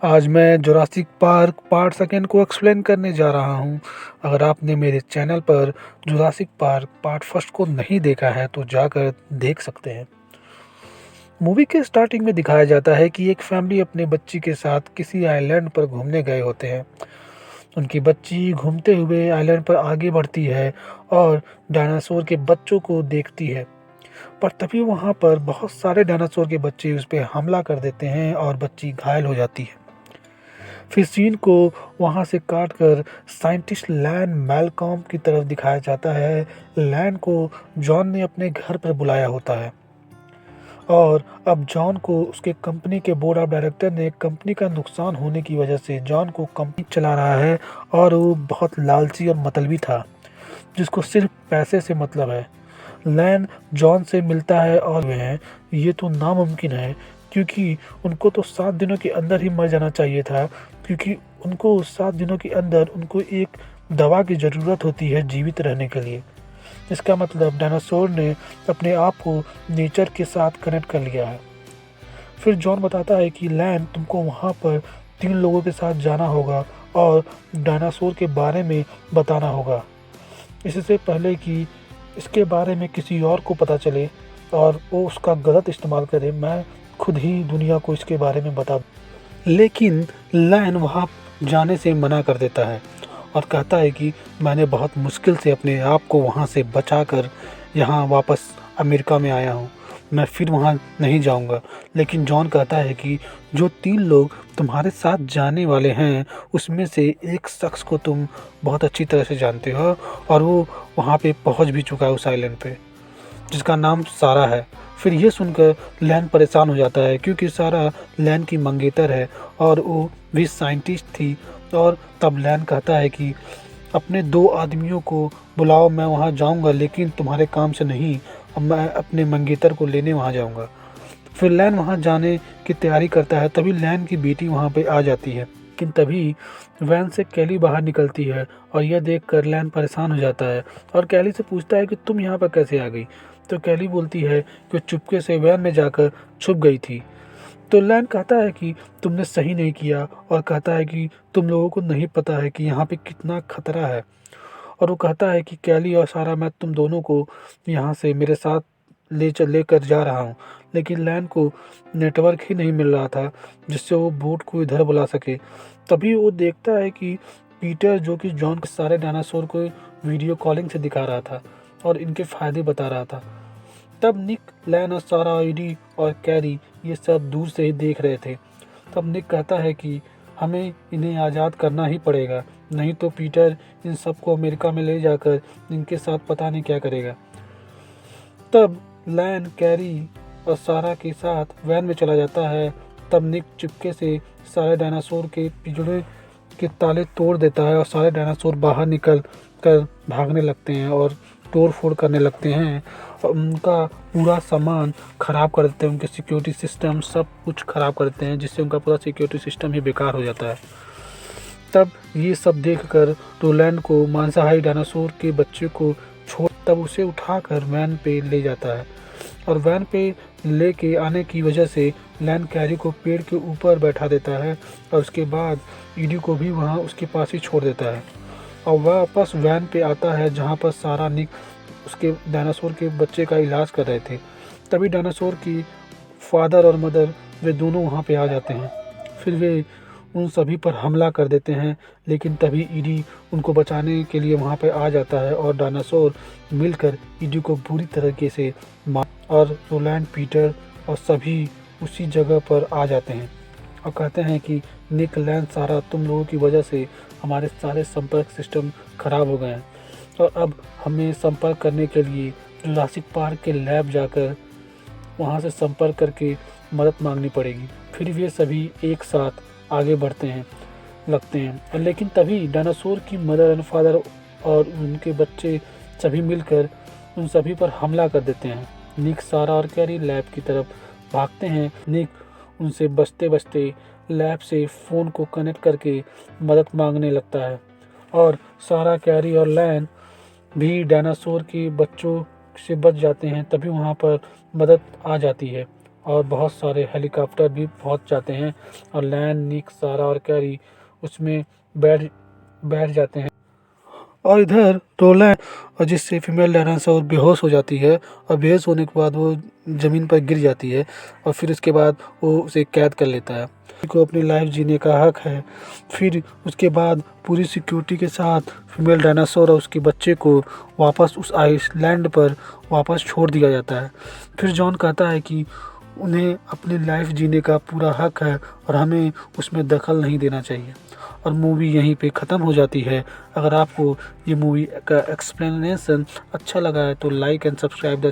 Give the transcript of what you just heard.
आज मैं Jurassic park part second को एक्सप्लेन करने जा रहा हूँ। अगर आपने मेरे चैनल पर जुरासिक पार्क पार्ट फर्स्ट को नहीं देखा है तो जाकर देख सकते हैं। मूवी के स्टार्टिंग में दिखाया जाता है कि एक फैमिली अपने बच्ची के साथ किसी आइलैंड पर घूमने गए होते हैं। उनकी बच्ची घूमते हुए आइलैंड पर आगे बढ़ती है और डायनासोर के बच्चों को देखती है। पर तभी वहाँ पर बहुत सारे डायनासोर के बच्चे उस पर हमला कर देते हैं और बच्ची घायल हो जाती है। फिर सीन को वहाँ से काट कर साइंटिस्ट लैन मैलकॉम की तरफ दिखाया जाता है। लैन को जॉन ने अपने घर पर बुलाया होता है और अब जॉन को उसके कंपनी के बोर्ड ऑफ डायरेक्टर ने कंपनी का नुकसान होने की वजह से जॉन को कंपनी चला रहा है और वो बहुत लालची और मतलबी था जिसको सिर्फ पैसे से मतलब है। लैन जॉन से मिलता है और वे हैं ये तो नामुमकिन है क्योंकि उनको तो 7 दिनों के अंदर ही मर जाना चाहिए था, क्योंकि उनको 7 दिनों के अंदर उनको एक दवा की ज़रूरत होती है जीवित रहने के लिए। इसका मतलब डायनासोर ने अपने आप को नेचर के साथ कनेक्ट कर लिया है। फिर जॉन बताता है कि लैन तुमको वहाँ पर 3 लोगों के साथ जाना होगा और डायनासोर के बारे में बताना होगा, इससे पहले कि इसके बारे में किसी और को पता चले और वो उसका गलत इस्तेमाल करे। मैं खुद ही दुनिया को इसके बारे में बता दूं। लेकिन लैन वहाँ जाने से मना कर देता है और कहता है कि मैंने बहुत मुश्किल से अपने आप को वहाँ से बचाकर यहाँ वापस अमेरिका में आया हूँ, मैं फिर वहाँ नहीं जाऊँगा। लेकिन जॉन कहता है कि जो 3 लोग तुम्हारे साथ जाने वाले हैं उसमें से एक शख्स को तुम बहुत अच्छी तरह से जानते हो और वो वहाँ पे पहुँच भी चुका है उस आइलैंड पे, जिसका नाम सारा है। फिर ये सुनकर लैन परेशान हो जाता है क्योंकि सारा लैन की मंगेतर है और वो भी साइंटिस्ट थी। और तब लैन कहता है कि अपने 2 आदमियों को बुलाओ, मैं वहाँ जाऊँगा लेकिन तुम्हारे काम से नहीं, अब मैं अपने मंगेतर को लेने वहाँ जाऊँगा। फिर लैन वहाँ जाने की तैयारी करता है, तभी लैन की बेटी वहाँ पे आ जाती है। लेकिन तभी वैन से कैली बाहर निकलती है और यह देखकर लैन परेशान हो जाता है और कैली से पूछता है कि तुम यहाँ पर कैसे आ गई। तो कैली बोलती है कि चुपके से वैन में जाकर छुप गई थी। तो लैन कहता है कि तुमने सही नहीं किया और कहता है कि तुम लोगों को नहीं पता है कि यहाँ पे कितना खतरा है। और वो कहता है कि कैली और सारा मैं तुम दोनों को यहाँ से मेरे साथ लेकर जा रहा हूँ। लेकिन लैन को नेटवर्क ही नहीं मिल रहा था जिससे वो बोट को इधर बुला सके। तभी वो देखता है कि पीटर जो कि जॉन के सारे डायनासोर को वीडियो कॉलिंग से दिखा रहा था और इनके फ़ायदे बता रहा था। तब निक, लैन और सारा, एडी और कैरी ये सब दूर से ही देख रहे थे। तब निक कहता है कि हमें इन्हें आज़ाद करना ही पड़ेगा, नहीं तो पीटर इन सबको अमेरिका में ले जाकर इनके साथ पता नहीं क्या करेगा। तब लैन, कैरी और सारा के साथ वैन में चला जाता है। तब निक चुपके से सारे डायनासोर के पिंजरे के ताले तोड़ देता है और सारे डायनासोर बाहर निकल कर भागने लगते हैं और तोड़ फोड़ करने लगते हैं और उनका पूरा सामान ख़राब कर देते हैं, उनके सिक्योरिटी सिस्टम सब कुछ ख़राब कर देते हैं जिससे उनका पूरा सिक्योरिटी सिस्टम ही बेकार हो जाता है। तब ये सब देखकर रोलैंड को मांसाहारी डायनासोर के बच्चे को छोड़ तब उसे उठाकर वैन पे ले जाता है और वैन पे लेके आने की वजह से लैन कैरी को पेड़ के ऊपर बैठा देता है और उसके बाद ईडी को भी वहाँ उसके पास ही छोड़ देता है और वह वापस वैन पे आता है जहाँ पर सारा, निक उसके डायनासोर के बच्चे का इलाज कर रहे थे। तभी डायनासोर की फादर और मदर वे दोनों वहाँ पे आ जाते हैं। फिर वे उन सभी पर हमला कर देते हैं, लेकिन तभी ईडी उनको बचाने के लिए वहाँ पे आ जाता है और डायनासोर मिलकर ईडी को बुरी तरीके से मार और रोलैंड, पीटर और सभी उसी जगह पर आ जाते हैं और कहते हैं कि निक, लैन, सारा तुम लोगों की वजह से हमारे सारे संपर्क सिस्टम खराब हो गए हैं और अब हमें संपर्क करने के लिए जुरासिक पार्क के लैब जाकर वहाँ से संपर्क करके मदद मांगनी पड़ेगी। फिर वे सभी एक साथ आगे बढ़ते हैं लगते हैं, लेकिन तभी डायनासोर की मदर एंड फादर और उनके बच्चे सभी मिलकर उन सभी पर हमला कर देते हैं। निक, सारा और कैरी लैब की तरफ भागते हैं। निक उनसे बचते बचते लैब से फ़ोन को कनेक्ट करके मदद मांगने लगता है और सारा, कैरी और लैन भी डायनासोर के बच्चों से बच जाते हैं। तभी वहाँ पर मदद आ जाती है और बहुत सारे हेलीकॉप्टर भी पहुंच जाते हैं और लैन, निक, सारा और कैरी उसमें बैठ बैठ जाते हैं। और इधर रोलैंड, और जिससे फीमेल डायनासोर बेहोश हो जाती है और बेहोश होने के बाद वो ज़मीन पर गिर जाती है और फिर उसके बाद वो उसे कैद कर लेता है। को अपनी लाइफ जीने का हक है। फिर उसके बाद पूरी सिक्योरिटी के साथ फीमेल डायनासोर और उसके बच्चे को वापस उस आइसलैंड पर वापस छोड़ दिया जाता है। फिर जॉन कहता है कि उन्हें अपनी लाइफ जीने का पूरा हक है और हमें उसमें दखल नहीं देना चाहिए। और मूवी यहीं पे ख़त्म हो जाती है। अगर आपको ये मूवी का एक्सप्लेनेशन अच्छा लगा है तो लाइक एंड सब्सक्राइब द